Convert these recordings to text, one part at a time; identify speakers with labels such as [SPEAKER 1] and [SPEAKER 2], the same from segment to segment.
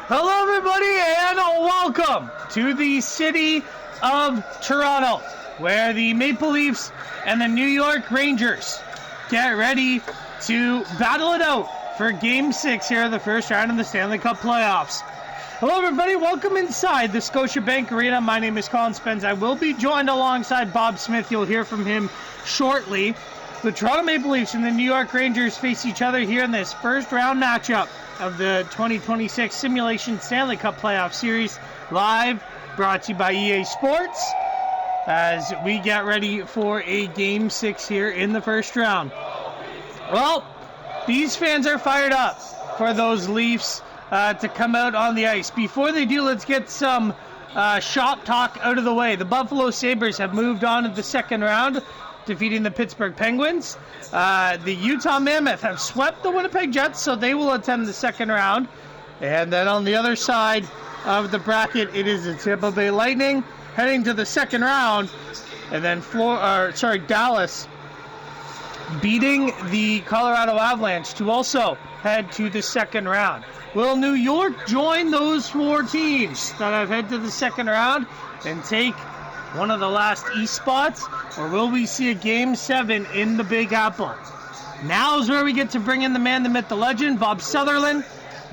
[SPEAKER 1] Hello, everybody, and welcome to the city of Toronto, where the Maple Leafs and the New York Rangers get ready to battle it out for Game 6 here of the first round of the Stanley Cup playoffs. Hello, everybody. Welcome inside the Scotiabank Arena. My name is Colin Spence. I will be joined alongside Bob Smith. You'll hear from him shortly. The Toronto Maple Leafs and the New York Rangers face each other here in this first round matchup of the 2026 Simulation Stanley Cup Playoff Series, live, brought to you by EA Sports, as we get ready for a Game 6 here in the first round. Well, these fans are fired up for those Leafs to come out on the ice. Before they do, let's get some shop talk out of the way. The Buffalo Sabres have moved on to the second round, defeating the Pittsburgh Penguins. The Utah Mammoth have swept the Winnipeg Jets, so they will attend the second round. And then on the other side of the bracket, it is the Tampa Bay Lightning heading to the second round. And then Dallas beating the Colorado Avalanche to also head to the second round. Will New York join those four teams that have head to the second round and take one of the last East spots, or will we see a Game 7 in the Big Apple? Now's where we get to bring in the man, the myth, the legend, Bob Sutherland.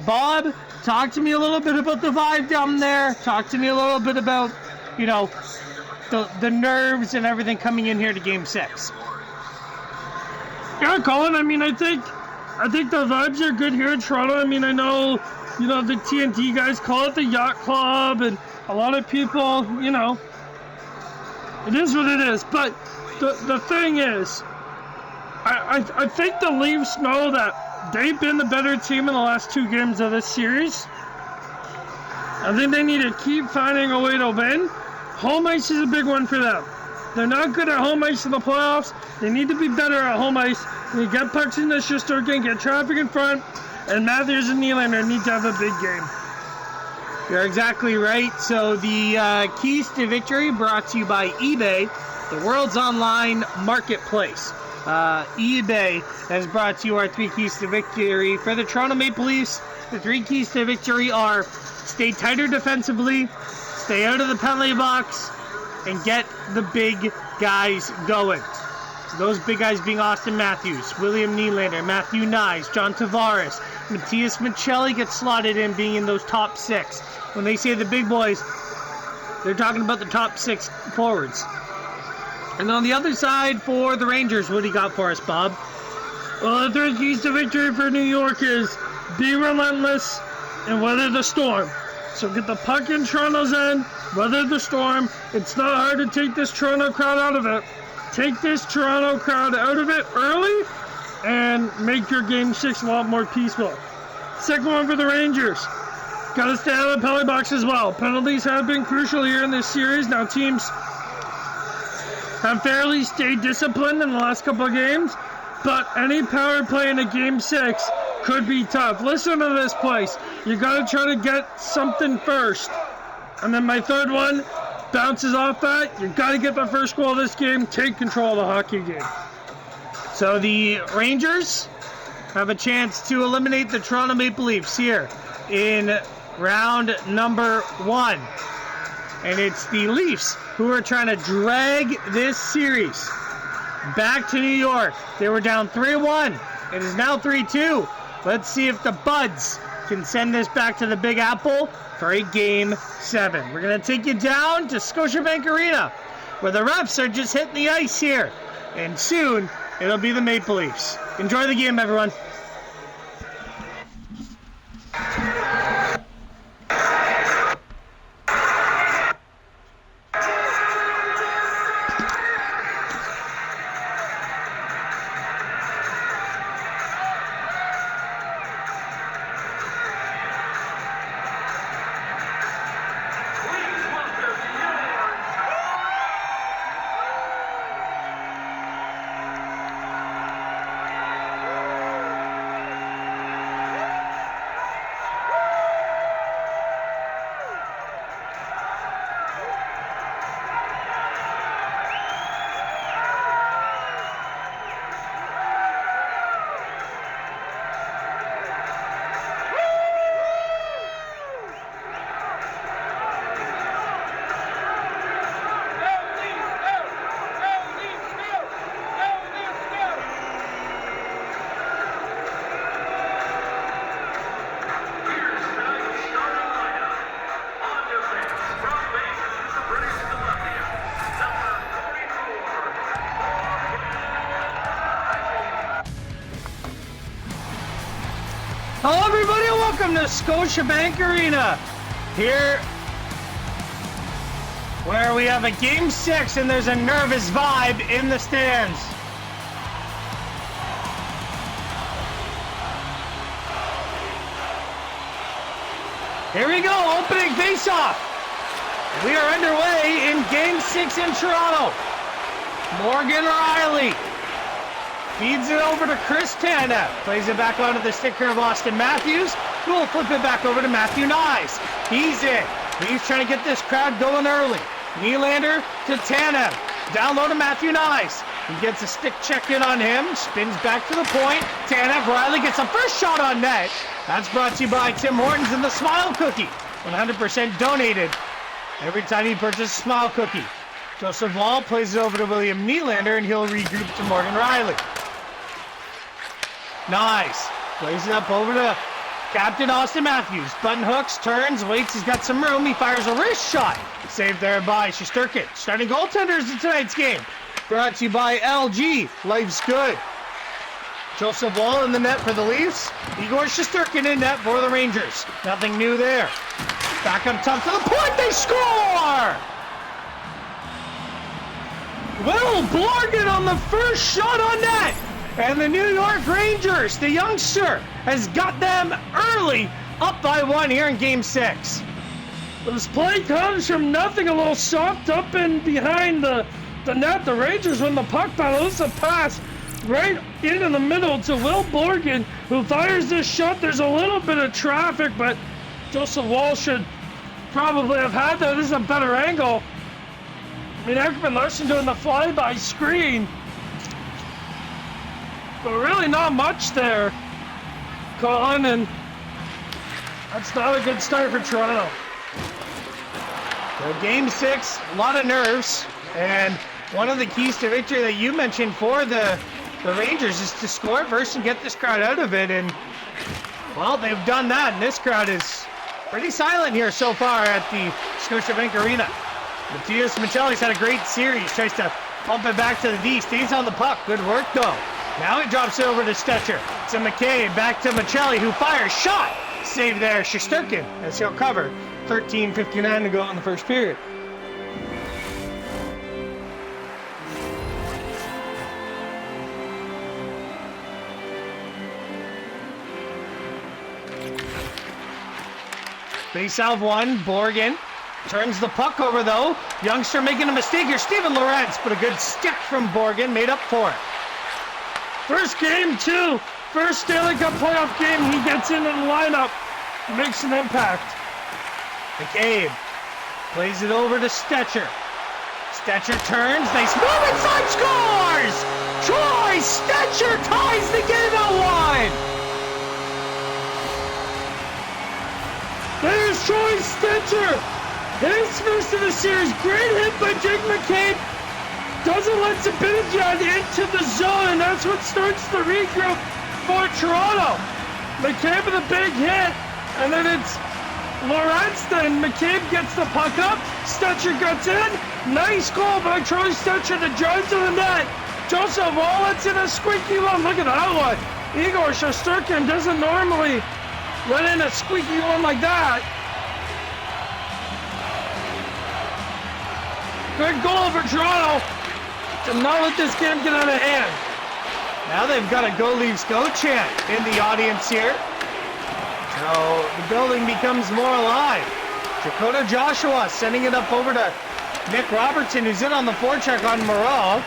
[SPEAKER 1] Bob, talk to me a little bit about the vibe down there. Talk to me a little bit about, the nerves and everything coming in here to Game 6.
[SPEAKER 2] Yeah, Colin, I think the vibes are good here in Toronto. I know, the TNT guys call it the Yacht Club, and a lot of people, it is what it is. But the thing is, I think the Leafs know that they've been the better team in the last two games of this series. I think they need to keep finding a way to win. Home ice is a big one for them. They're not good at home ice in the playoffs. They need to be better at home ice. They get pucks in the Shesterkin, get traffic in front, and Matthews and Nylander need to have a big game.
[SPEAKER 1] You're exactly right. So the keys to victory brought to you by eBay, the world's online marketplace. eBay has brought to you our three keys to victory. For the Toronto Maple Leafs, the three keys to victory are stay tighter defensively, stay out of the penalty box, and get the big guys going. Those big guys being Austin Matthews, William Nylander, Matthew Nyes, John Tavares, Matthias Michelli gets slotted in, being in those top six. When they say the big boys, they're talking about the top six forwards. And on the other side for the Rangers, what do you got for us, Bob?
[SPEAKER 2] Well, the three keys to victory for New York is be relentless and weather the storm. So get the puck in Toronto's end, weather the storm. It's not hard to take this Toronto crowd out of it. Take this Toronto crowd out of it early and make your Game 6 a lot more peaceful. Second one for the Rangers. Got to stay out of the penalty box as well. Penalties have been crucial here in this series. Now teams have fairly stayed disciplined in the last couple of games, but any power play in a Game 6 could be tough. Listen to this place. You got to try to get something first. And then my third one bounces off that. You got to get the first goal of this game. Take control of the hockey game.
[SPEAKER 1] So the Rangers have a chance to eliminate the Toronto Maple Leafs here in round number 1. And it's the Leafs who are trying to drag this series back to New York. They were down 3-1. It is now 3-2. Let's see if the Buds can send this back to the Big Apple for a Game 7. We're going to take you down to Scotiabank Arena, where the refs are just hitting the ice here. And soon, it'll be the Maple Leafs. Enjoy the game, everyone. everybody, and welcome to Scotiabank Arena. Here, where we have a Game 6, and there's a nervous vibe in the stands. Here we go, opening face-off. We are underway in Game 6 in Toronto. Morgan Riley feeds it over to Chris Tanev. Plays it back onto the sticker of Austin Matthews, who will flip it back over to Matthew Nyes. He's in. He's trying to get this crowd going early. Nylander to Tanev. Down low to Matthew Nyes. He gets a stick check in on him. Spins back to the point. Tanev, Riley gets a first shot on net. That's brought to you by Tim Hortons and the Smile Cookie. 100% donated every time you purchase a Smile Cookie. Joseph Wall plays it over to William Nylander, and he'll regroup to Morgan Riley. Nyes plays it up over to Captain Austin Matthews. Button hooks, turns, waits, he's got some room. He fires a wrist shot. Saved there by Shesterkin. Starting goaltenders in tonight's game. Brought to you by LG. Life's good. Joseph Wall in the net for the Leafs. Igor Shesterkin in net for the Rangers. Nothing new there. Back up top to the point. They score! Will Borgen on the first shot on net. And the New York Rangers, the youngster, has got them early, up by 1 here in Game 6.
[SPEAKER 2] This play comes from nothing, a little soft up and behind the net. The Rangers win the puck battle. This is a pass right into the middle to Will Borgen, who fires this shot. There's a little bit of traffic, but Joseph Wall should probably have had that. This is a better angle. I mean, Ekman Larson doing the flyby screen. But really not much there, Colin, and that's not a good start for Toronto.
[SPEAKER 1] So Game 6, a lot of nerves, and one of the keys to victory that you mentioned for the Rangers is to score first and get this crowd out of it, and, well, they've done that, and this crowd is pretty silent here so far at the Scotiabank Arena. Matthias Michelli's had a great series, tries to pump it back to the D, stays on the puck, good work though. Now he drops it over to Stetcher. To McCabe, back to Michelli, who fires. Shot! Save there, Shesterkin, as he'll cover. 13:59 to go in the first period. Face-off one, Borgen. Turns the puck over, though. Youngster making a mistake here. Steven Lorentz, but a good stick from Borgen made up for it.
[SPEAKER 2] First game, too. First Stanley Cup playoff game, he gets into the lineup, makes an impact.
[SPEAKER 1] McCabe plays it over to Stetcher. Stetcher turns, nice move inside, scores! Troy Stetcher ties the game at 1.
[SPEAKER 2] There's Troy Stetcher. His first of the series. Great hit by Jake McCabe. Doesn't let Zibanejad into the zone, and that's what starts the regroup for Toronto. McCabe with a big hit, and then it's Lorentz. Then McCabe gets the puck up. Stetcher gets in. Nice goal by Troy Stetcher to drive to the net. Joseph Wallet's in a squeaky one. Look at that one. Igor Shesterkin doesn't normally let in a squeaky one like that. Good goal for Toronto to not let this game get out of hand.
[SPEAKER 1] Now they've got a Go Leafs Go chant in the audience here. So the building becomes more alive. Dakota Joshua sending it up over to Nick Robertson, who's in on the forecheck on Moreau.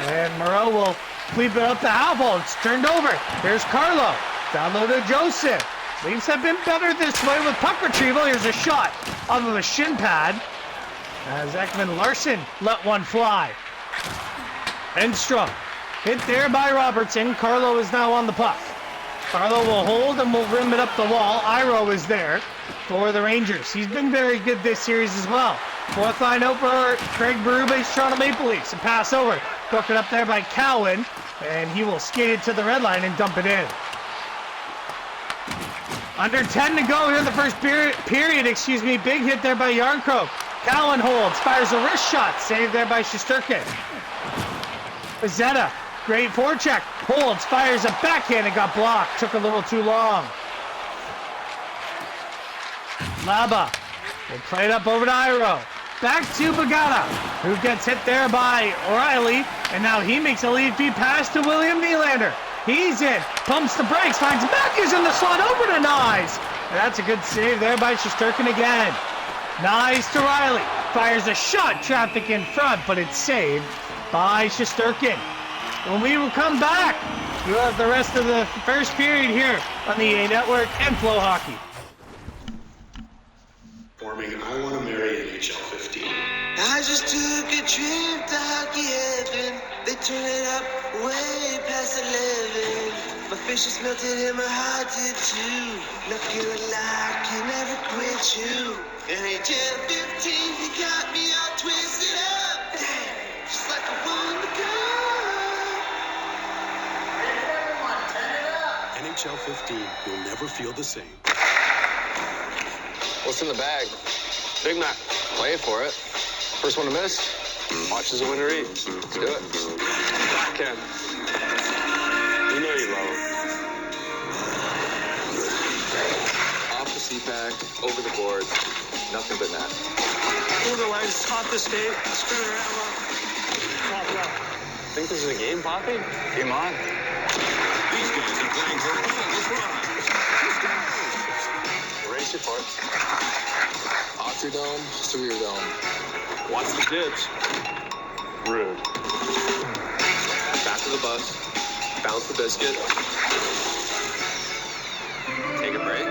[SPEAKER 1] And Moreau will cleave it up the half hole. It's turned over. Here's Carlo. Down low to Joseph. Leafs have been better this way with puck retrieval. Here's a shot off of a shin pad as Ekman Larson let one fly. Enstrom hit there by Robertson. Carlo is now on the puck. Carlo will hold and will rim it up the wall. Iro is there for the Rangers. He's been very good this series as well. Fourth line out for Craig Berube's Toronto Maple Leafs. A pass over. Broken up there by Cowan. And he will skate it to the red line and dump it in. Under 10 to go here in the first period. Big hit there by Yarncroke. Cowan holds, fires a wrist shot. Saved there by Shesterkin. Pezzetta, great forecheck. Holds, fires a backhand and got blocked. Took a little too long. Laba will play it up over to Iro. Back to Bagata, who gets hit there by O'Reilly, and now he makes a lead feed pass to William Nylander. He's in, pumps the brakes, finds Matthews in the slot over to Nyes. And that's a good save there by Shesterkin again. Nyes to Riley, fires a shot, traffic in front, but it's saved by Shesterkin. When we will come back, we'll have the rest of the first period here on the EA Network and Flow Hockey.
[SPEAKER 3] Forming I Want to Marry NHL 15.
[SPEAKER 4] I just took a trip to hockey heaven. They turn it up way past 11. My fish is melted and my heart did too. Not feeling like you never quit you. NHL 15, you got me all twisted up. Just like I won the cup.
[SPEAKER 3] Everyone, turn it up. NHL 15 will never feel the same.
[SPEAKER 5] What's in the bag? Big Mac. Play for it. First one to miss, watches a winner eat. Let's do it. Ken. You know you love him. Off the CPAC, over the board, nothing but net.
[SPEAKER 3] Order lights, top the state, spinner ammo.
[SPEAKER 5] Think this is a game, Poppy? Game on.
[SPEAKER 3] These guys are playing for all the prize.
[SPEAKER 5] Raise your parts. Off your dome, through your dome.
[SPEAKER 3] Watch the dibs.
[SPEAKER 5] Rude. Back to the bus. Bounce the biscuit. Take a break.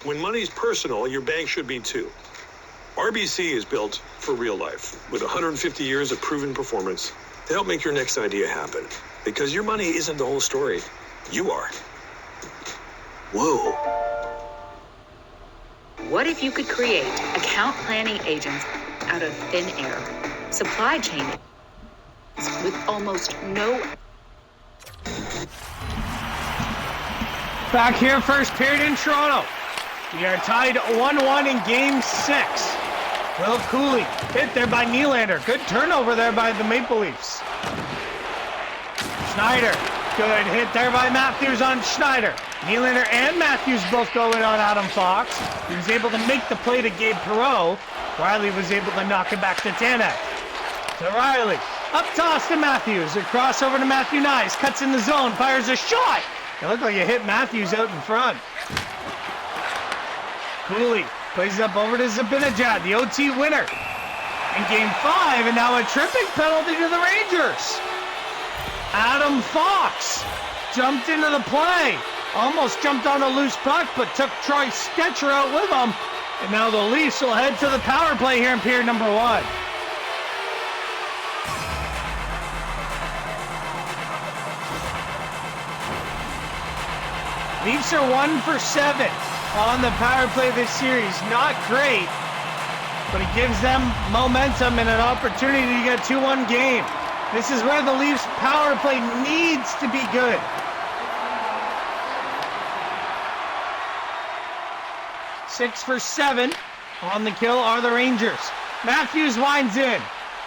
[SPEAKER 3] When money's personal, your bank should be too. RBC is built for real life with 150 years of proven performance to help make your next idea happen. Because your money isn't the whole story. You are. Whoa.
[SPEAKER 6] What if you could create account planning agents out of thin air? Supply chain with almost no...
[SPEAKER 1] Back here, first period in Toronto. We are tied 1-1 in Game 6. Will Cooley hit there by Nylander. Good turnover there by the Maple Leafs. Schneider, good hit there by Matthews on Schneider. Nylander and Matthews both going on Adam Fox. He was able to make the play to Gabe Perreault. Riley was able to knock it back to Tanev. To Riley. Up toss to Matthews. A crossover to Matthew Nyes. Cuts in the zone. Fires a shot. It looked like it hit Matthews out in front. Cooley plays it up over to Zabinajad, the OT winner in Game 5, and now a tripping penalty to the Rangers. Adam Fox jumped into the play. Almost jumped on a loose puck, but took Troy Stetcher out with him. And now the Leafs will head to the power play here in period number 1. Leafs are 1 for 7 on the power play this series. Not great, but it gives them momentum and an opportunity to get 2-1 game. This is where the Leafs power play needs to be good. 6 for 7 on the kill are the Rangers. Matthews winds in,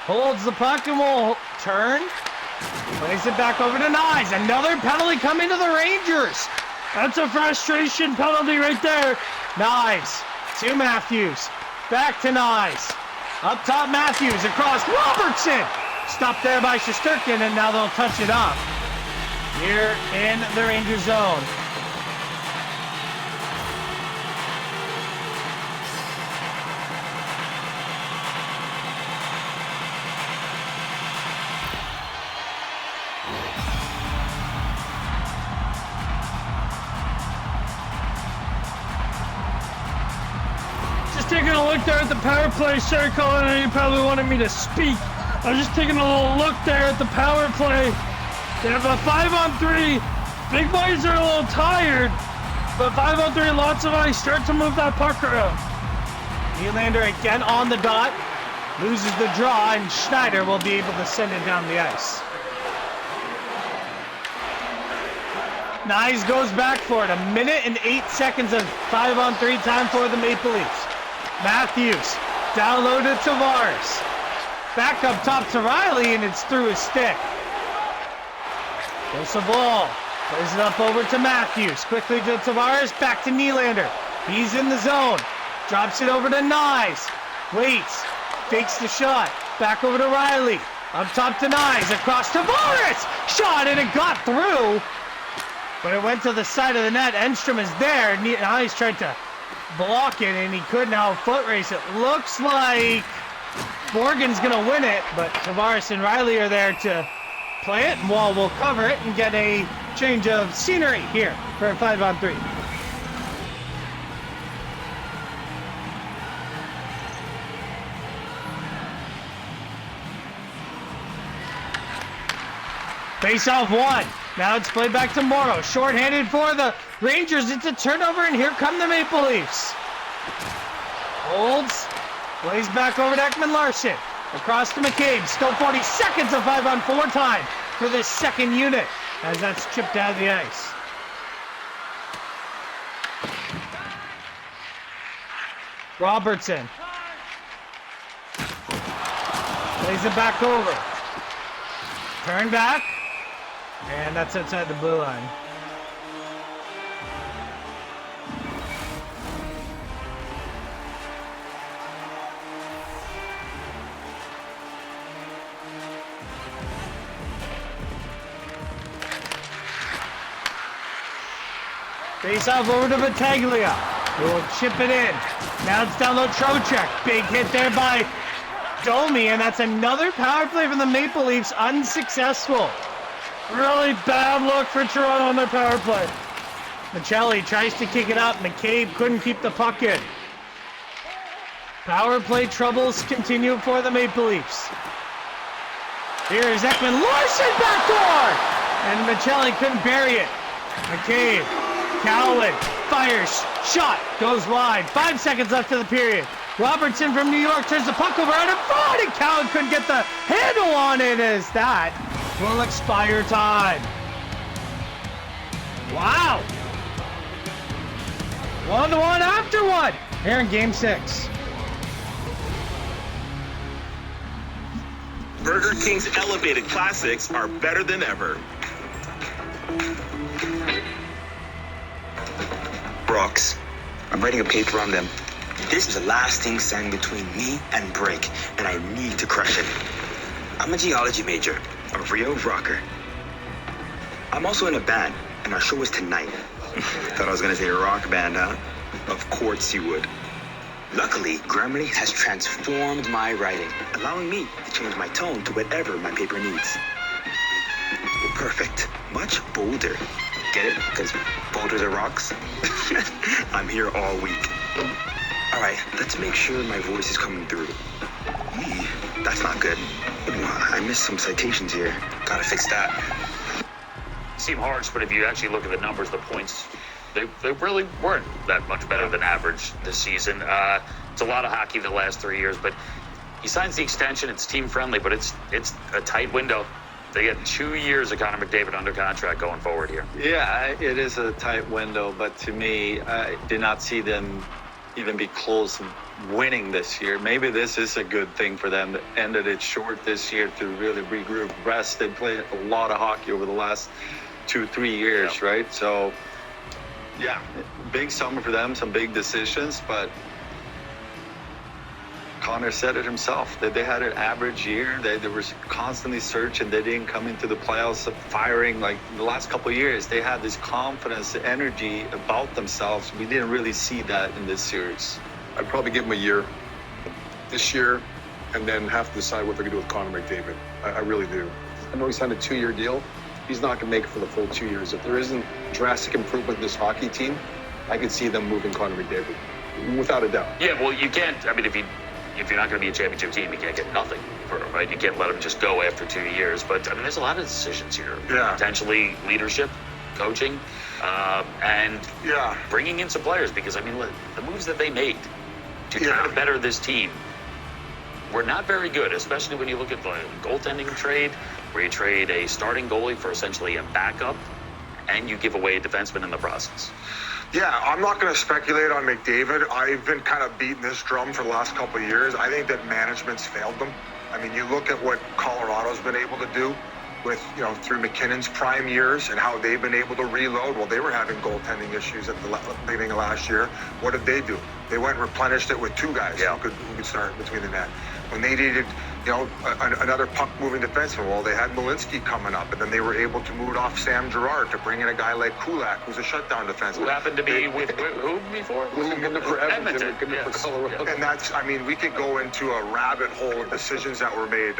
[SPEAKER 1] holds the puck and will turn. Plays it back over to Nyes. Another penalty coming to the Rangers.
[SPEAKER 2] That's a frustration penalty right there.
[SPEAKER 1] Nyes to Matthews. Back to Nyes. Up top Matthews across Robertson. Stopped there by Shesterkin, and now they'll touch it up here in the Ranger zone.
[SPEAKER 2] Taking a look there at the power play. Sorry, Colin, I know you probably wanted me to speak. I was just taking a little look there at the power play. They have a 5-on-3. Big boys are a little tired, but 5-on-3, lots of ice. Start to move that puck around.
[SPEAKER 1] Nylander again on the dot. Loses the draw, and Schneider will be able to send it down the ice. Nyes goes back for it. 1 minute and 8 seconds of 5-on-3 time for the Maple Leafs. Matthews, down low to Tavares. Back up top to Riley, and it's through his stick. Goes the ball. Plays it up over to Matthews. Quickly to Tavares. Back to Nylander. He's in the zone. Drops it over to Nyes. Waits. Fakes the shot. Back over to Riley. Up top to Nyes. Across to Tavares. Shot, and it got through. But it went to the side of the net. Enstrom is there. Nyes tried to block it, and he could now foot race it. Looks like Morgan's going to win it, but Tavares and Riley are there to play it, and Wall will cover it and get a change of scenery here for a 5-on-3. Face-off one. Now it's played back to Morrow. Short-handed for the Rangers. It's a turnover, and here come the Maple Leafs. Holds. Plays back over to Ekman Larson. Across to McCabe. Still 40 seconds of 5-on-4 time for this second unit as that's chipped out of the ice. Robertson. Plays it back over. Turn back. And that's outside the blue line. Face off over to Battaglia, who will chip it in. Now it's down low Trocheck. Big hit there by Domi, and that's another power play from the Maple Leafs, unsuccessful. Really bad look for Toronto on their power play. Michelli tries to kick it up. McCabe couldn't keep the puck in. Power play troubles continue for the Maple Leafs. Here's Ekman Larson backdoor! And Michelli couldn't bury it. McCabe. Cowlin fires, shot, goes wide. 5 seconds left of the period. Robertson from New York turns the puck over out in front, and Cowlin couldn't get the handle on it as that will expire time. Wow. 1-1 after one here in Game 6.
[SPEAKER 7] Burger King's elevated classics are better than ever.
[SPEAKER 8] Brooks, I'm writing a paper on them. This is the last thing standing between me and break, and I need to crush it. I'm a geology major, a real rocker. I'm also in a band, and our show is tonight. Thought I was gonna say a rock band, huh? Of course you would. Luckily, Grammarly has transformed my writing, allowing me to change my tone to whatever my paper needs. Perfect. Much bolder. Get it? Because boulders are rocks? I'm here all week. All right, let's make sure my voice is coming through. That's not good. I missed some citations here. Gotta fix that.
[SPEAKER 9] Seem harsh, but if you actually look at the numbers, the points, they really weren't that much better than average this season. It's a lot of hockey the last 3 years, but he signs the extension. It's team friendly, but it's a tight window. They get 2 years of Connor McDavid under contract going forward here.
[SPEAKER 10] Yeah, it is a tight window, but to me, I did not see them even be close to winning this year. Maybe this is a good thing for them that ended it short this year to really regroup, rest. They played a lot of hockey over the last 2-3 years, right? So, yeah, big summer for them, some big decisions, but Connor said it himself that they had an average year. They were constantly searching. They didn't come into the playoffs firing like the last couple of years. They had this confidence, energy about themselves. We didn't really see that in this series.
[SPEAKER 3] I'd probably give him a year this year and then have to decide what they're going to do with Connor McDavid. I really do. I know he signed a 2-year deal. He's not going to make it for the full 2 years. If there isn't drastic improvement in this hockey team, I could see them moving Connor McDavid, without a doubt.
[SPEAKER 9] Yeah, well, you can't. I mean, if you're not going to be a championship team, you can't get nothing for it, right? You can't let them just go after 2 years. But I mean, there's a lot of decisions here.
[SPEAKER 3] Yeah.
[SPEAKER 9] Potentially leadership, coaching, and bringing in some players. Because I mean, the moves that they made to try to better this team were not very good, especially when you look at the goaltending trade, where you trade a starting goalie for essentially a backup, and you give away a defenseman in the process.
[SPEAKER 11] Yeah, I'm not going to speculate on McDavid. I've been kind of beating this drum for the last couple of years. I think that management's failed them. I mean, you look at what Colorado's been able to do with, through McKinnon's prime years and how they've been able to reload. Well, they were having goaltending issues at the beginning of last year. What did they do? They went and replenished it with two guys who could start between the net. When they needed, another puck-moving defenseman, well, they had Malinsky coming up, and then they were able to move off Sam Girard to bring in a guy like Kulak, who's a shutdown defenseman.
[SPEAKER 9] Who happened to be with who before?
[SPEAKER 11] Looking for Edmonton.
[SPEAKER 9] Yes.
[SPEAKER 11] And that's, we could go into a rabbit hole of decisions that were made,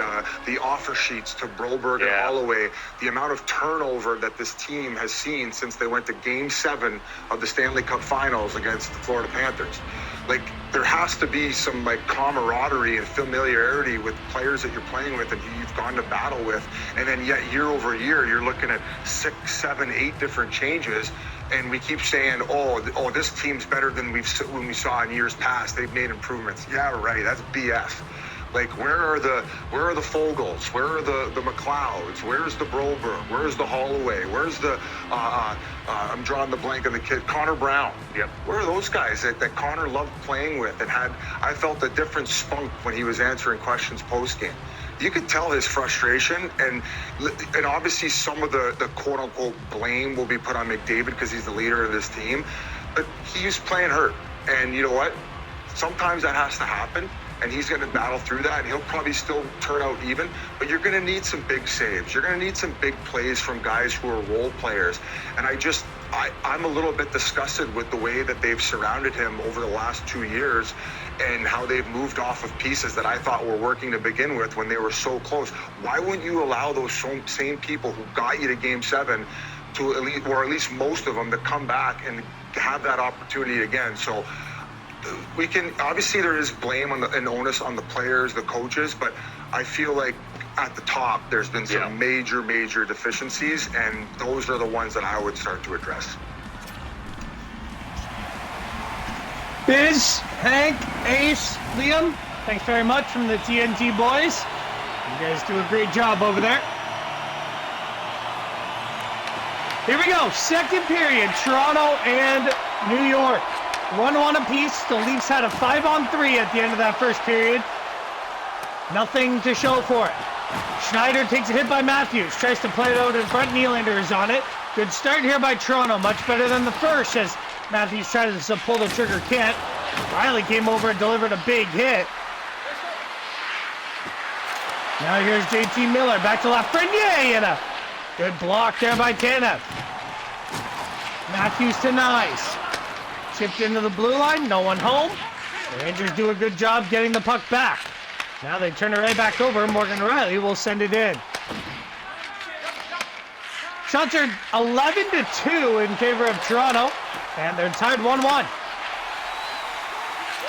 [SPEAKER 11] the offer sheets to Broberg and Holloway, the amount of turnover that this team has seen since they went to Game 7 of the Stanley Cup Finals against the Florida Panthers. Like, there has to be some, camaraderie and familiarity with players that you're playing with and who you've gone to battle with. And then yet, year over year, you're looking at 6, 7, 8 different changes. And we keep saying, oh, this team's better than when we saw in years past. They've made improvements. Yeah, right. That's BS. Like, where are the Fogels? Where are the McLeods? Where's the Broberg? Where's the Holloway? Where's the I'm drawing the blank on the kid, Connor Brown.
[SPEAKER 9] Yep.
[SPEAKER 11] Where are those guys that Connor loved playing with and I felt a different spunk when he was answering questions post-game. You could tell his frustration, and obviously some of the quote-unquote blame will be put on McDavid because he's the leader of this team, but he's playing hurt. And you know what? Sometimes that has to happen, and he's going to battle through that, and he'll probably still turn out even, but you're going to need some big saves. You're going to need some big plays from guys who are role players. And I'm a little bit disgusted with the way that they've surrounded him over the last 2 years and how they've moved off of pieces that I thought were working to begin with when they were so close. Why wouldn't you allow those same people who got you to Game 7 to at least most of them to come back and have that opportunity again? So we can, obviously there is blame and onus on the players, the coaches, but I feel like at the top there's been some major deficiencies, and those are the ones that I would start to address.
[SPEAKER 1] Biz, Hank, Ace, Liam, thanks very much from the TNT boys. You guys do a great job over there. Here we go, second period, Toronto and New York. 1-1 apiece. The Leafs had a 5-on-3 at the end of that first period. Nothing to show for it. Schneider takes a hit by Matthews. Tries to play it out in front. Nylander is on it. Good start here by Toronto. Much better than the first as Matthews tries to pull the trigger. Can't. Riley came over and delivered a big hit. Now here's JT Miller. Back to Lafreniere. And a good block there by Tanev. Matthews to Nyes. Chipped into the blue line, no one home. The Rangers do a good job getting the puck back. Now they turn it right back over. Morgan Riley will send it in. Shots are 11-2 in favor of Toronto, and they're tied 1-1.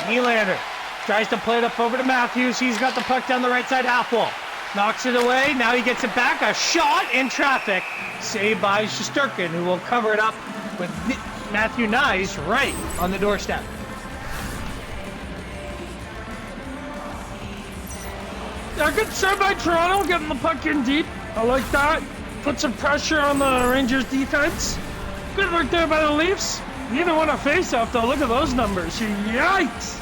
[SPEAKER 1] Nylander tries to play it up over to Matthews. He's got the puck down the right side half wall. Knocks it away. Now he gets it back. A shot in traffic. Saved by Shesterkin, who will cover it up with Matthew Nyes right on the doorstep.
[SPEAKER 2] A good serve by Toronto, getting the puck in deep. I like that. Put some pressure on the Rangers defense. Good work there by the Leafs. You even won a face-off, though. Look at those numbers. Yikes!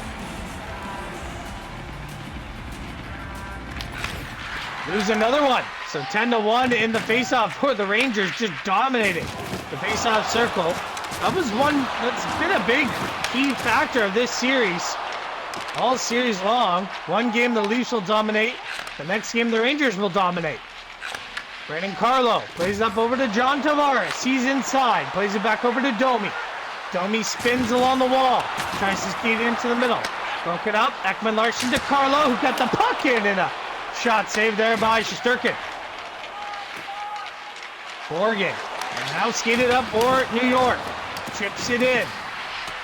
[SPEAKER 1] Lose another one. So 10-1 in the face-off for the Rangers, just dominating the face-off circle. That was one that's been a big key factor of this series. All series long. One game the Leafs will dominate. The next game the Rangers will dominate. Brandon Carlo plays it up over to John Tavares. He's inside. Plays it back over to Domi. Domi spins along the wall. Tries to skate into the middle. Broke it up. Ekman Larson to Carlo, who got the puck in, and a shot saved there by Shesterkin. Morgan. And now skated up for New York. Chips it in.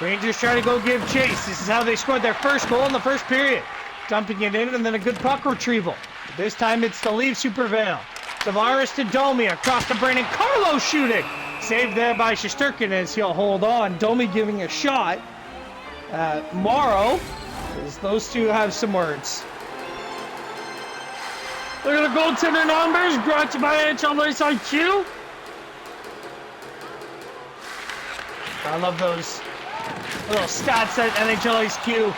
[SPEAKER 1] Rangers try to go give chase. This is how they scored their first goal in the first period. Dumping it in and then a good puck retrieval. This time it's the Leafs who prevail. Tavares to Domi across to Brandon Carlo shooting. Saved there by Shesterkin as he'll hold on. Domi giving a shot. Morrow, as those two have some words.
[SPEAKER 2] Look at the goaltender numbers brought to you by NHL Ice IQ.
[SPEAKER 1] I love those little stats that NHL IQ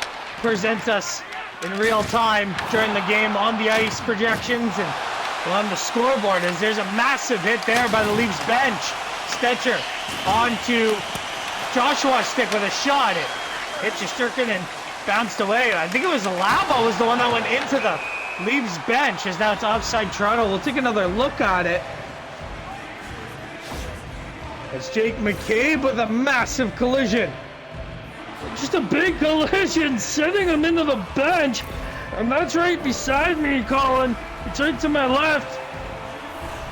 [SPEAKER 1] presents us in real time during the game on the ice projections, and on the scoreboard as there's a massive hit there by the Leafs bench. Stetcher onto Joshua's stick with a shot. It hit Shesterkin and bounced away. I think it was Labo was the one that went into the Leafs bench, as now it's offside Toronto. We'll take another look at it. It's Jake McCabe with a massive collision.
[SPEAKER 2] Just a big collision, sending him into the bench. And that's right beside me, Colin. It's right to my left.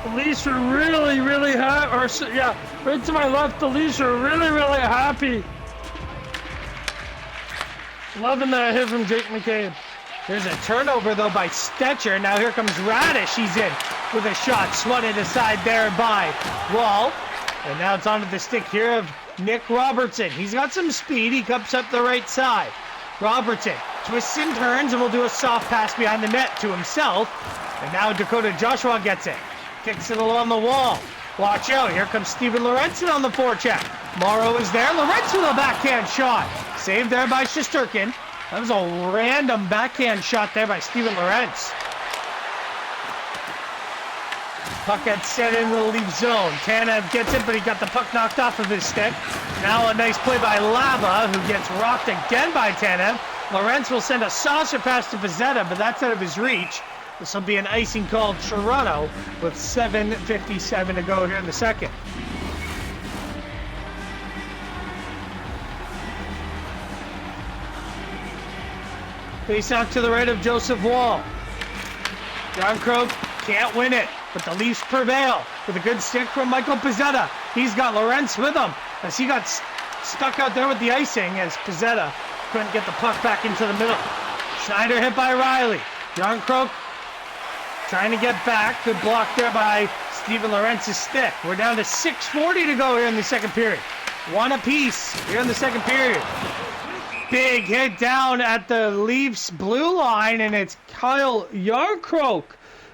[SPEAKER 2] The Leafs are really, really happy. Yeah, right to my left, the Leafs are really, really happy. Loving that hit from Jake McCabe.
[SPEAKER 1] There's a turnover, though, by Stetcher. Now here comes Radish. He's in with a shot. Swatted aside there by Wall. And now it's onto the stick here of Nick Robertson. He's got some speed. He comes up the right side. Robertson twists and turns and will do a soft pass behind the net to himself. And now Dakota Joshua gets it. Kicks it along the wall. Watch out. Here comes Steven Lorenzen on the forecheck. Morrow is there. Lorenzen with a backhand shot. Saved there by Shesterkin. That was a random backhand shot there by Steven Lorenz. Puck gets sent into the Leaf zone. Tanev gets it, but he got the puck knocked off of his stick. Now a nice play by Lava, who gets rocked again by Tanev. Lorenz will send a saucer pass to Pizzetta, but that's out of his reach. This will be an icing called Toronto with 7:57 to go here in the second. Face off to the right of Joseph Wall. John Croak can't win it, but the Leafs prevail with a good stick from Michael Pizzetta. He's got Lorenz with him as he got stuck out there with the icing as Pizzetta couldn't get the puck back into the middle. Schneider hit by Riley. John Croak trying to get back. Good block there by Steven Lorenz's stick. We're down to 6:40 to go here in the second period. One apiece here in the second period. Big hit down at the Leafs blue line, and it's Kyle Yarncroke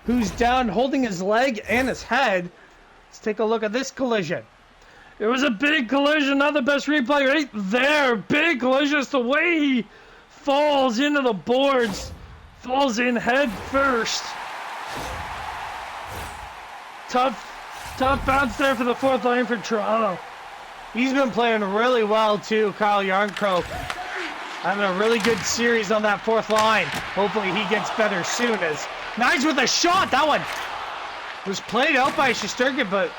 [SPEAKER 1] who's down holding his leg and his head. Let's take a look at this collision.
[SPEAKER 2] It was a big collision, not the best replay right there. Big collision, it's the way he falls into the boards. Falls in head first. Tough bounce there for the fourth line for Toronto.
[SPEAKER 1] He's been playing really well too, Kyle Yarncroke. Having a really good series on that fourth line. Hopefully he gets better soon. As Knives with a shot. That one was played out by Shesterkin, but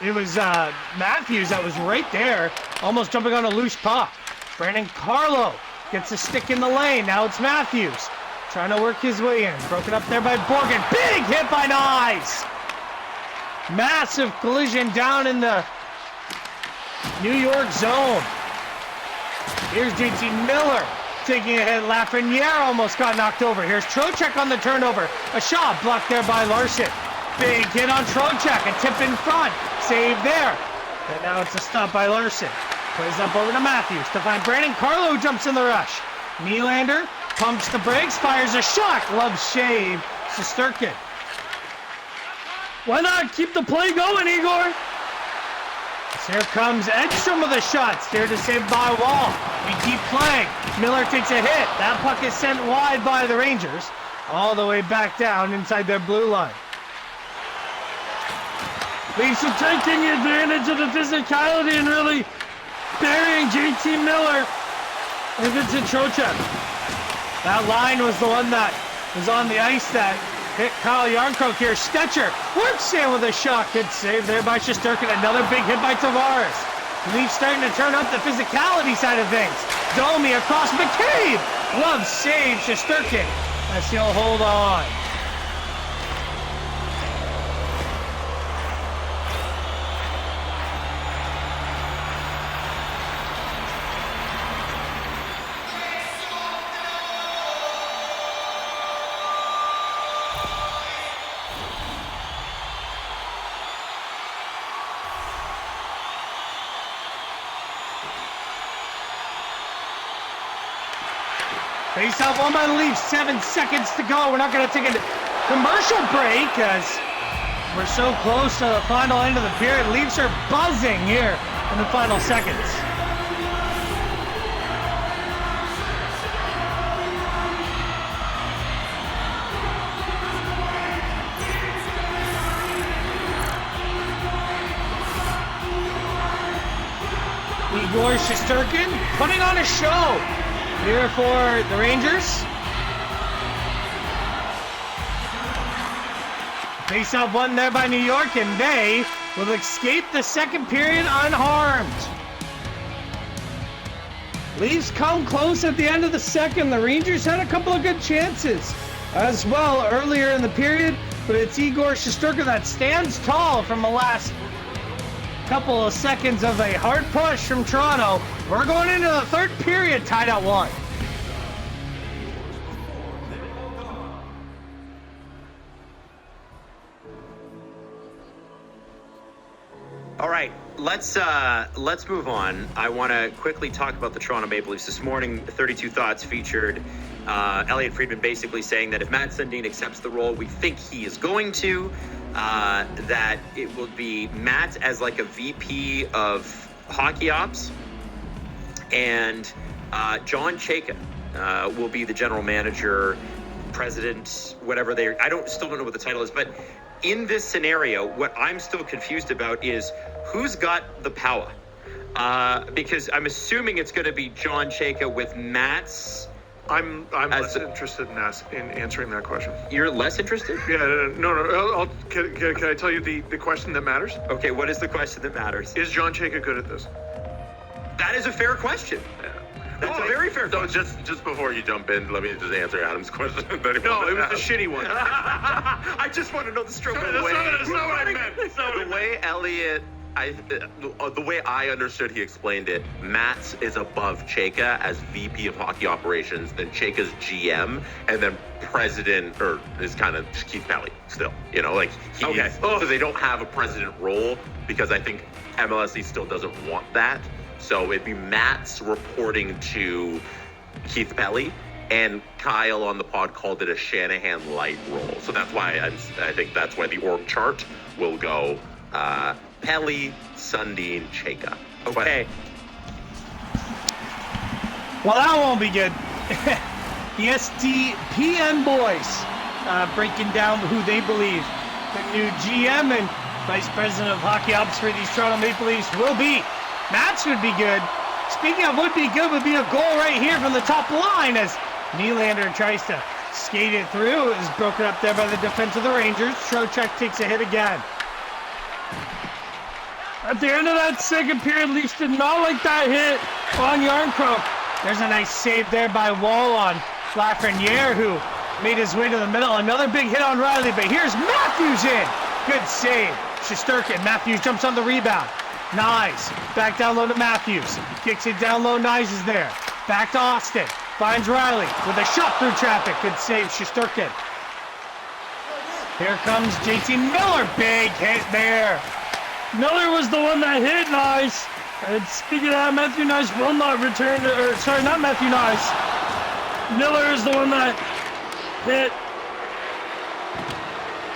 [SPEAKER 1] it was Matthews that was right there, almost jumping on a loose puck. Brandon Carlo gets a stick in the lane. Now it's Matthews trying to work his way in. Broken up there by Borgen. Big hit by Knives. Massive collision down in the New York zone. Here's JT Miller taking a hit. Lafreniere almost got knocked over. Here's Trocheck on the turnover. A shot blocked there by Larson. Big hit on Trocheck. A tip in front. Save there. And now it's a stop by Larson. Plays up over to Matthews to find Brandon Carlo, who jumps in the rush. Nylander pumps the brakes, fires a shot. Glove shave. Shesterkin.
[SPEAKER 2] Why not keep the play going, Igor?
[SPEAKER 1] So here comes Edstrom with a shot. Steered to save by Wall. We keep playing. Miller takes a hit. That puck is sent wide by the Rangers. All the way back down inside their blue line.
[SPEAKER 2] Leafs are taking advantage of the physicality and really burying JT Miller and Vincent Trocheck.
[SPEAKER 1] That line was the one that was on the ice that hit Kyle Yarncroke here. Stetcher works in with a shot. Good save there by Shesterkin. Another big hit by Tavares. Leafs starting to turn up the physicality side of things. Domi across McCabe. Glove save Shesterkin as he'll hold on. Face off won by the Leafs. 7 seconds to go. We're not going to take a commercial break as we're so close to the final end of the period. Leafs are buzzing here in the final seconds. Igor Shesterkin putting on a show here for the Rangers. Face-off won there by New York, and they will escape the second period unharmed. Leafs come close at the end of the second. The Rangers had a couple of good chances as well earlier in the period, but it's Igor Shesterkin that stands tall from the last couple of seconds of a hard push from Toronto. We're going into the third period tied at 1.
[SPEAKER 12] All right, let's move on. I want to quickly talk about the Toronto Maple Leafs. This morning, 32 Thoughts featured Elliot Friedman basically saying that if Matt Sundin accepts the role we think he is going to, that it will be Matt as like a VP of hockey ops, and John Chayka will be the general manager, president, whatever they. Still don't know what the title is, but in this scenario, what I'm still confused about is who's got the power, because I'm assuming it's going to be John Chayka with Matt's.
[SPEAKER 13] I'm less interested in answering that question.
[SPEAKER 12] You're less interested?
[SPEAKER 13] Yeah, no. Can I tell you the question that matters?
[SPEAKER 12] Okay, what is the question that matters?
[SPEAKER 13] Is John Chayka good at this?
[SPEAKER 12] That is a fair question. Yeah. That's a very fair question.
[SPEAKER 7] So just before you jump in, let me just answer Adam's question.
[SPEAKER 13] No, it was the shitty one.
[SPEAKER 12] I just want to know the stroke of the way.
[SPEAKER 7] That's not what I meant. The way Elliot... the way I understood he explained it, Matt's is above Chayka as VP of hockey operations, then Chayka's GM, and then president, or is kind of Keith Pelly still, like he's, okay. So they don't have a president role because I think MLSE still doesn't want that. So it'd be Matt's reporting to Keith Pelly, and Kyle on the pod called it a Shanahan light role. So that's why I think that's why the org chart will go Pelly, Sundin, Chayka.
[SPEAKER 12] Okay.
[SPEAKER 1] Well, that won't be good. The SDPN boys breaking down who they believe the new GM and Vice President of Hockey Ops for these Toronto Maple Leafs will be. Match would be good. Speaking of would be good, would be a goal right here from the top line as Nylander tries to skate it through. It is broken up there by the defense of the Rangers. Trocheck takes a hit again.
[SPEAKER 2] At the end of that second period, Leafs did not like that hit on Yarncroke.
[SPEAKER 1] There's a nice save there by Wall on Lafreniere, who made his way to the middle. Another big hit on Riley, but here's Matthews in. Good save. Shesterkin. Matthews jumps on the rebound. Nyes. Back down low to Matthews. Kicks it down low. Nyes is there. Back to Austin. Finds Riley with a shot through traffic. Good save, Shesterkin. Here comes JT Miller. Big hit there.
[SPEAKER 2] Miller was the one that hit Nyes. And speaking of that, Matthew Nyes will not return. Not Matthew Nyes. Miller is the one that hit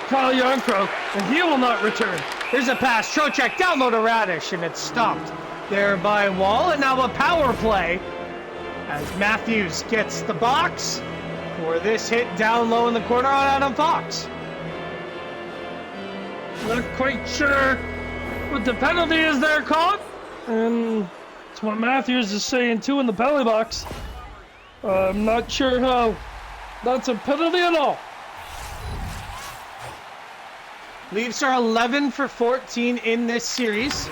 [SPEAKER 2] Kyle Yarncroke, and he will not return.
[SPEAKER 1] Here's a pass. Trocheck down low to Radish, and it's stopped there by Wall. And now a power play as Matthews gets the box for this hit down low in the corner on Adam Fox.
[SPEAKER 2] Not quite sure what the penalty is there called, and it's what Matthews is saying too in the penalty box. I'm not sure how that's a penalty at all.
[SPEAKER 1] Leafs are 11 for 14 in this series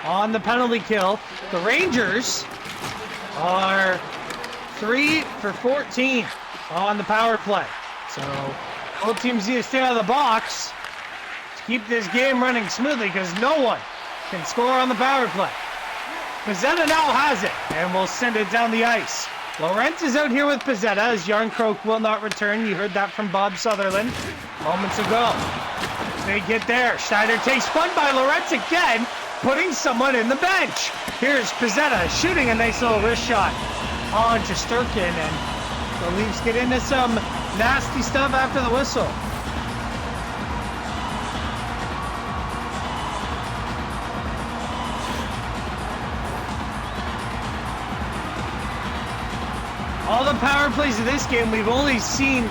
[SPEAKER 1] on the penalty kill. The Rangers are 3 for 14 on the power play. So both teams need to stay out of the box to keep this game running smoothly, because no one can score on the power play. Pizzetta now has it and will send it down the ice. Lorentz is out here with Pizzetta as Yarncroke will not return. You heard that from Bob Sutherland moments ago. Big hit there. Schneider takes fun by Lorentz again, putting someone in the bench. Here's Pizzetta shooting a nice little wrist shot on Shesterkin, and the Leafs get into some nasty stuff after the whistle. All the power plays of this game, we've only seen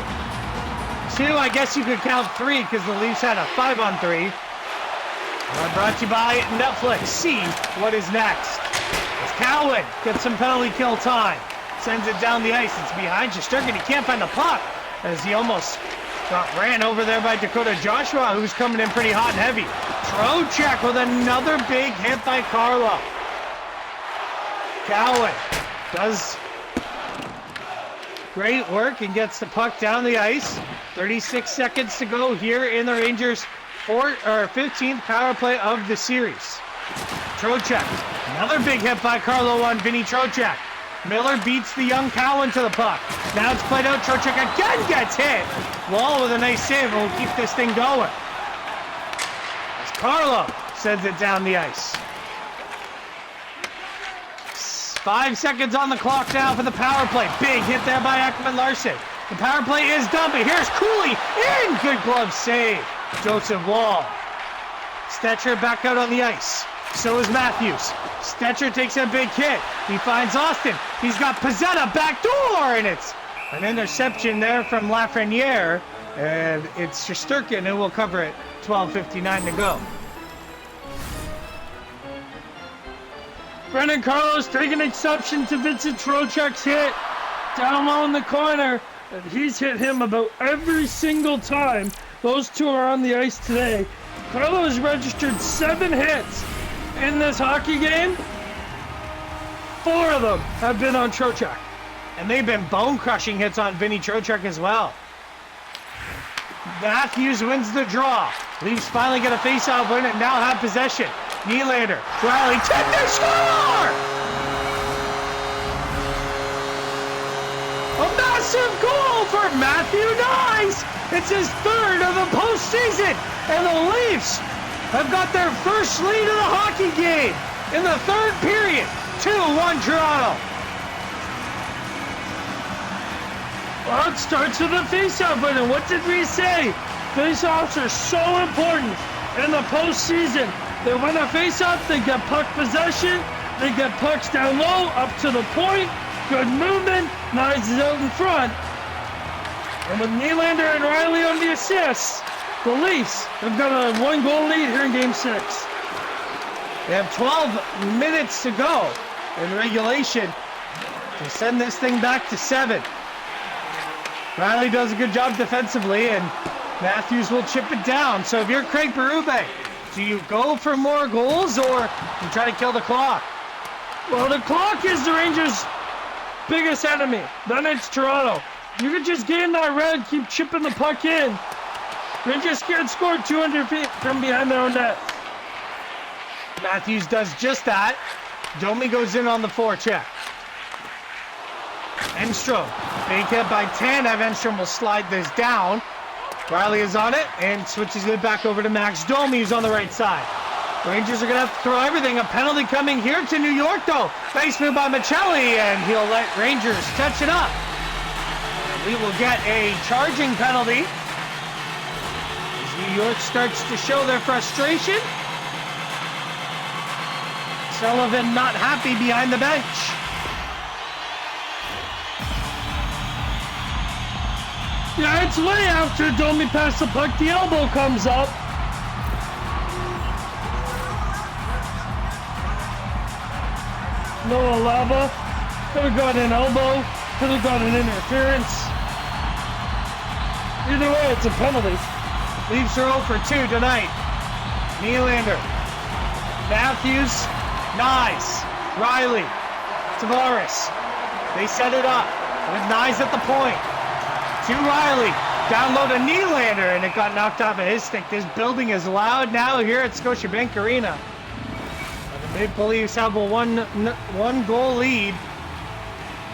[SPEAKER 1] 2. I guess you could count 3 because the Leafs had a 5-on-3. Brought to you by Netflix. See what is next. As Cowan gets some penalty kill time. Sends it down the ice. It's behind Shesterkin. He can't find the puck as he almost got ran over there by Dakota Joshua, who's coming in pretty hot and heavy. Trocheck with another big hit by Carlo. Cowan does great work and gets the puck down the ice. 36 seconds to go here in the Rangers' 15th power play of the series. Trocheck, another big hit by Carlo on Vinny Trocheck. Miller beats the young Cowan to the puck. Now it's played out. Trocheck again gets hit. Wall with a nice save and will keep this thing going. As Carlo sends it down the ice. 5 seconds on the clock now for the power play. Big hit there by Ekman Larson. The power play is done, but here's Cooley in. Good glove save. Joseph Wall. Stetcher back out on the ice. So is Matthews. Stetcher takes a big hit. He finds Austin. He's got Pizzetta backdoor, and it's an interception there from Lafreniere. And it's Shesterkin who will cover it. 12:59 to go.
[SPEAKER 2] Brendan Carlos taking exception to Vincent Trocheck's hit down low in the corner. And he's hit him about every single time those two are on the ice today. Carlos registered 7 hits in this hockey game. 4 of them have been on Trocheck.
[SPEAKER 1] And they've been bone-crushing hits on Vinny Trocheck as well. Matthews wins the draw. Leafs finally get a face-off win and now have possession. Nylander, Riley, check the score! A massive goal for Matthew Nyes! It's his 3rd of the postseason, and the Leafs have got their first lead of the hockey game in the 3rd period. 2-1 Toronto.
[SPEAKER 2] Well, it starts with a face-off win, and what did we say? Face-offs are so important in the postseason. They win a face-off, they get puck possession, they get pucks down low, up to the point, good movement, Nyes is out in front. And with Nylander and Riley on the assists, the Leafs have got a 1-goal lead here in Game 6.
[SPEAKER 1] They have 12 minutes to go in regulation to send this thing back to 7. Riley does a good job defensively, and Matthews will chip it down. So if you're Craig Berube, do you go for more goals or you try to kill the clock?
[SPEAKER 2] Well, the clock is the Rangers' biggest enemy. Then it's Toronto. You can just gain that red, keep chipping the puck in. Rangers can't score 200 feet from behind their own net.
[SPEAKER 1] Matthews does just that. Domi goes in on the forecheck. Enstrom, big hit by Tanev. Enstrom will slide this down. Riley is on it and switches it back over to Max Domi, who's on the right side. Rangers are going to have to throw everything. A penalty coming here to New York, though. Nice move by Michelli, and he'll let Rangers touch it up. And we will get a charging penalty as New York starts to show their frustration. Sullivan not happy behind the bench.
[SPEAKER 2] Yeah, it's way after Domi passed the puck. The elbow comes up. Noah Lava could have got an elbow, could have got an interference. Either way, it's a penalty.
[SPEAKER 1] Leafs are 0 for 2 tonight. Nylander, Matthews, Nyes, Riley, Tavares. They set it up with Nyes at the point. To Riley, down low to Nylander, and it got knocked off of his stick. This building is loud now here at Scotiabank Arena. And the Maple Leafs have a one goal lead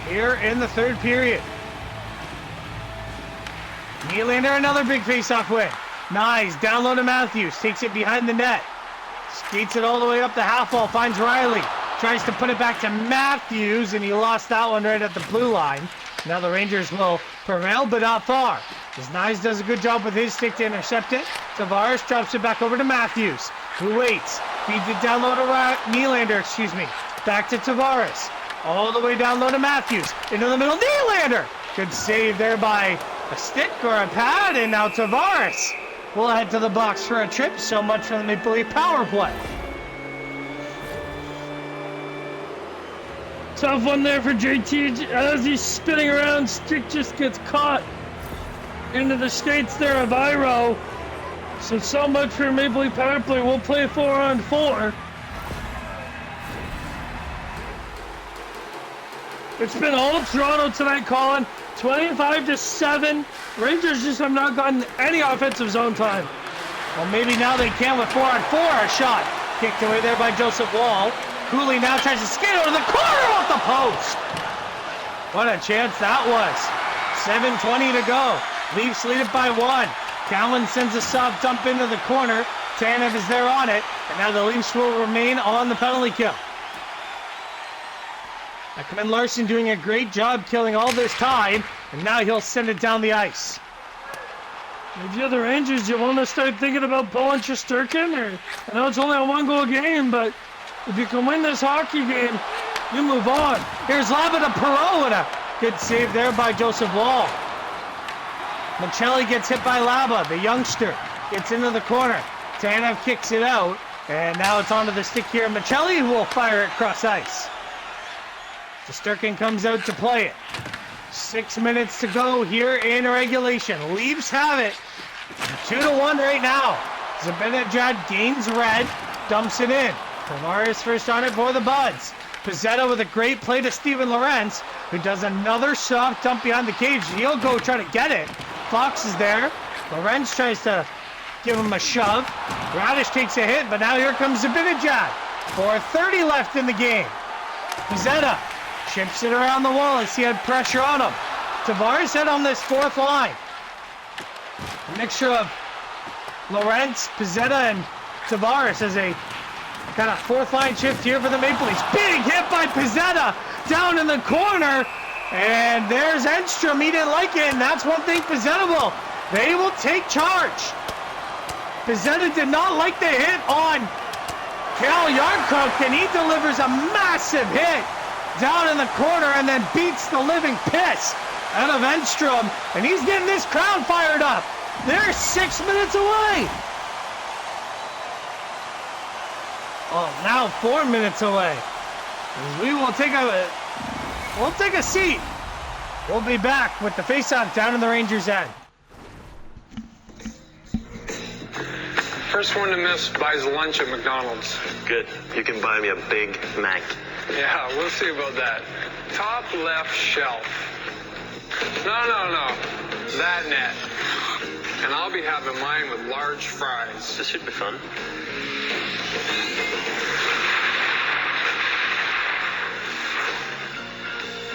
[SPEAKER 1] here in the 3rd period. Nylander, another big face-off win. Nyes, down low to Matthews, takes it behind the net. Skates it all the way up the half wall, finds Riley. Tries to put it back to Matthews, and he lost that one right at the blue line. Now the Rangers will prevail, but not far. As Nyes does a good job with his stick to intercept it. Tavares drops it back over to Matthews, who waits. Feeds it down low to Nylander, Back to Tavares. All the way down low to Matthews. Into the middle, Nylander! Good save there by a stick or a pad, and now Tavares will head to the box for a trip. So much for the Maple Leaf power play.
[SPEAKER 2] Tough one there for JT. As he's spinning around, stick just gets caught into the skates there of Iro. So much for Maple Leaf power play. We'll play 4-on-4. It's been all Toronto tonight, Colin. 25-7. Rangers just have not gotten any offensive zone time.
[SPEAKER 1] Well, maybe now they can with 4-on-4. A shot kicked away there by Joseph Wall. Cooley now tries to skate over the corner off the post. What a chance that was. 7:20 to go. Leafs lead it by 1. Cowan sends a soft dump into the corner. Tanev is there on it. And now the Leafs will remain on the penalty kill. Ekman Larson doing a great job killing all this time. And now he'll send it down the ice.
[SPEAKER 2] If you're the Rangers, you want to start thinking about pulling Shesterkin? I know it's only a 1-goal game, but if you can win this hockey game, you move on.
[SPEAKER 1] Here's Laba to Perreault, and a good save there by Joseph Wall. Michelli gets hit by Laba, the youngster. Gets into the corner. Tanev kicks it out, and now it's onto the stick here. Michelli who will fire it cross ice. Shesterkin comes out to play it. 6 minutes to go here in regulation. Leafs have it. 2-1 right now. Zibanejad gains red, dumps it in. Tavares first on it for the Buds. Pizzetta with a great play to Steven Lorentz, who does another soft dump behind the cage. He'll go try to get it. Fox is there. Lorentz tries to give him a shove. Radish takes a hit, but now here comes Zibanejad. 4:30 left in the game. Pizzetta chips it around the wall as he had pressure on him. Tavares had on this fourth line. A mixture of Lorentz, Pizzetta, and Tavares as a kind of fourth line shift here for the Maple Leafs. Big hit by Pizzetta down in the corner. And there's Enstrom. He didn't like it, and that's one thing Pizzetta will. They will take charge. Pizzetta did not like the hit on Cal Yarncrook, and he delivers a massive hit down in the corner and then beats the living piss out of Enstrom. And he's getting this crowd fired up. They're 6 minutes away. Oh, now 4 minutes away. We will take a seat. We'll be back with the face-off down in the Rangers' end.
[SPEAKER 13] First one to miss buys lunch at McDonald's.
[SPEAKER 5] Good. You can buy me a Big Mac.
[SPEAKER 13] Yeah, we'll see about that. Top left shelf. No. That net. And I'll be having mine with large fries.
[SPEAKER 5] This should be fun.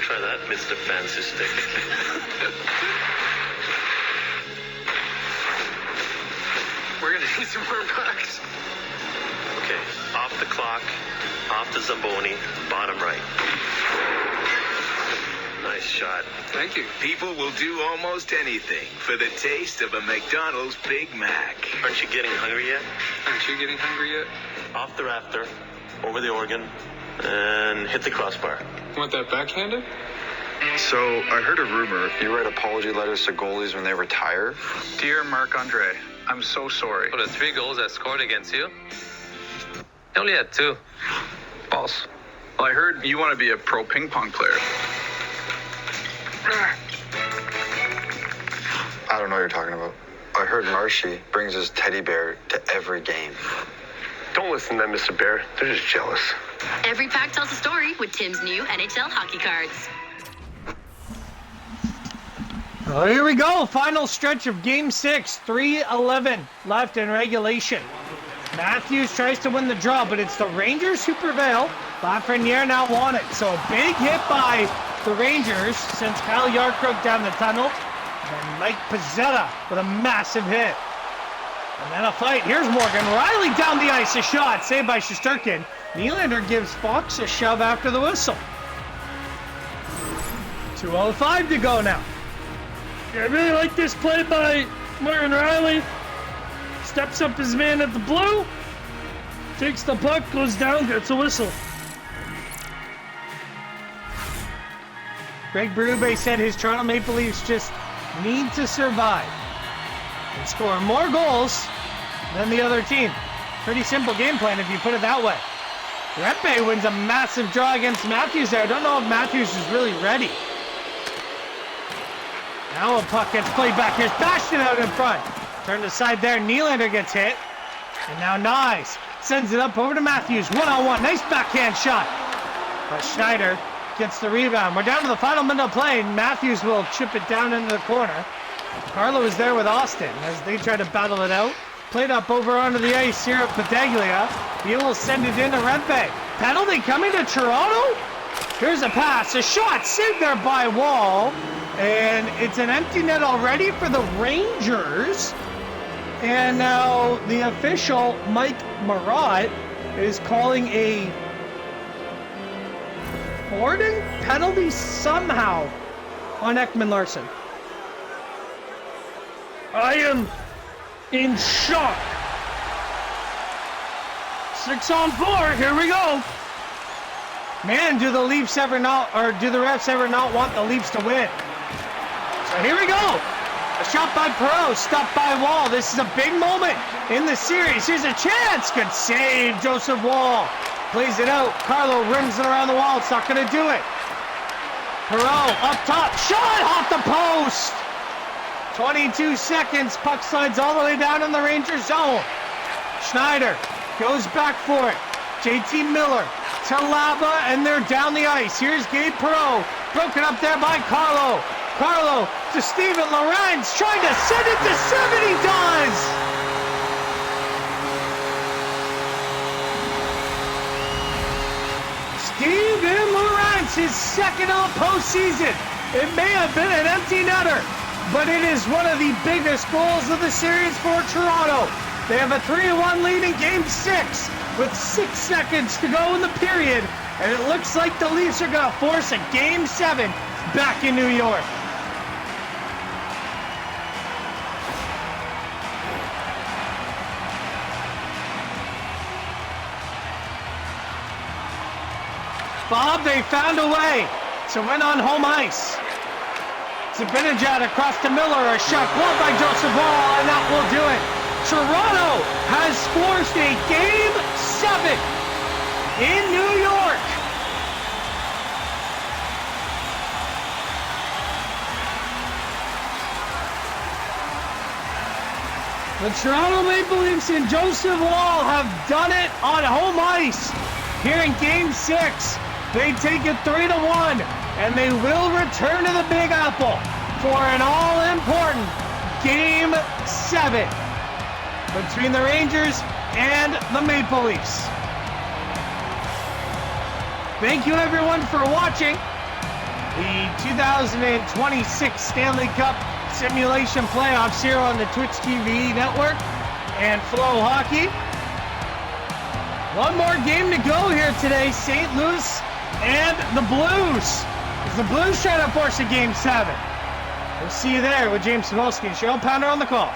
[SPEAKER 5] Try that, Mr. Fancy Stick.
[SPEAKER 13] We're gonna need some more bucks.
[SPEAKER 5] Okay, off the clock, off the Zamboni, bottom right. Nice shot.
[SPEAKER 13] Thank you.
[SPEAKER 14] People will do almost anything for the taste of a McDonald's Big Mac.
[SPEAKER 5] Aren't you getting hungry yet?
[SPEAKER 13] Aren't you getting hungry yet?
[SPEAKER 5] Off the rafter, over the organ, and hit the crossbar.
[SPEAKER 13] Want that backhanded?
[SPEAKER 10] So, I heard a rumor you write apology letters to goalies when they retire. Dear Marc-Andre, I'm so sorry.
[SPEAKER 15] For the 3 goals I scored against you? You only had 2.
[SPEAKER 10] False. Well, I heard you want to be a pro ping pong player. I don't know what you're talking about. I heard Marshy brings his teddy bear to every game.
[SPEAKER 5] Don't listen to them, Mr. Bear. They're just jealous.
[SPEAKER 16] Every pack tells a story with Tim's new NHL hockey cards.
[SPEAKER 1] Well, here we go. Final stretch of Game 6. 3:11 left in regulation. Matthews tries to win the draw, but it's the Rangers who prevail. Lafreniere now won it. So a big hit by the Rangers sends Kyle Yarncrook down the tunnel. And Mike Pizzetta with a massive hit. And then a fight. Here's Morgan Riley down the ice. A shot saved by Shesterkin. Nylander gives Fox a shove after the whistle. 2:05 to go now.
[SPEAKER 2] Yeah, I really like this play by Morgan Riley. Steps up his man at the blue. Takes the puck, goes down, gets a whistle.
[SPEAKER 1] Greg Berube said his Toronto Maple Leafs just need to survive. and score more goals than the other team. Pretty simple game plan if you put it that way. Rempe wins a massive draw against Matthews there. I don't know if Matthews is really ready. Now a puck gets played back. Here's Bastion out in front. Turned aside there. Nylander gets hit. And now Nyes sends it up over to Matthews. One-on-one. Nice backhand shot. But Schneider gets the rebound. We're down to the final minute of play. Matthews will chip it down into the corner. Carlo is there with Austin as they try to battle it out. Played up over onto the ice here at Pedaglia. He will send it into Rempe. Penalty coming to Toronto. Here's a pass. A shot saved there by Wall. And it's an empty net already for the Rangers. And now the official, Mike Marat, is calling a boarding penalty somehow on Ekman Larson.
[SPEAKER 2] I am in shock. 6-on-4, here we go.
[SPEAKER 1] Man, do the Leafs ever not, or do the refs ever not want the Leafs to win? So here we go. A shot by Perot, stopped by Wall. This is a big moment in the series. Here's a chance. Good save, Joseph Wall. Plays it out. Carlo rims it around the wall. It's not going to do it. Perot up top. Shot off the post. 22 seconds. Puck slides all the way down in the Rangers zone. Schneider goes back for it. JT Miller to Laba, and they're down the ice. Here's Gabe Perot. Broken up there by Carlo. Carlo to Steven Lorentz, trying to send it to 7. He does! Steven Lorentz, his second of the postseason. It may have been an empty netter, but it is one of the biggest goals of the series for Toronto. They have a 3-1 lead in Game 6 with 6 seconds to go in the period, and it looks like the Leafs are going to force a Game 7 back in New York. Bob, they found a way to win on home ice. Zibanejad across to Miller, a shot blocked by Joseph Wall, and that will do it. Toronto has forced a Game 7 in New York. The Toronto Maple Leafs and Joseph Wall have done it on home ice here in Game 6. They take it 3-1, and they will return to the Big Apple for an all-important Game 7 between the Rangers and the Maple Leafs. Thank you, everyone, for watching the 2026 Stanley Cup Simulation Playoffs here on the Twitch TV network and Flow Hockey. One more game to go here today, St. Louis and the Blues. As the Blues try to force a Game 7. We'll see you there with James Samolsky and Cheryl Pounder on the call.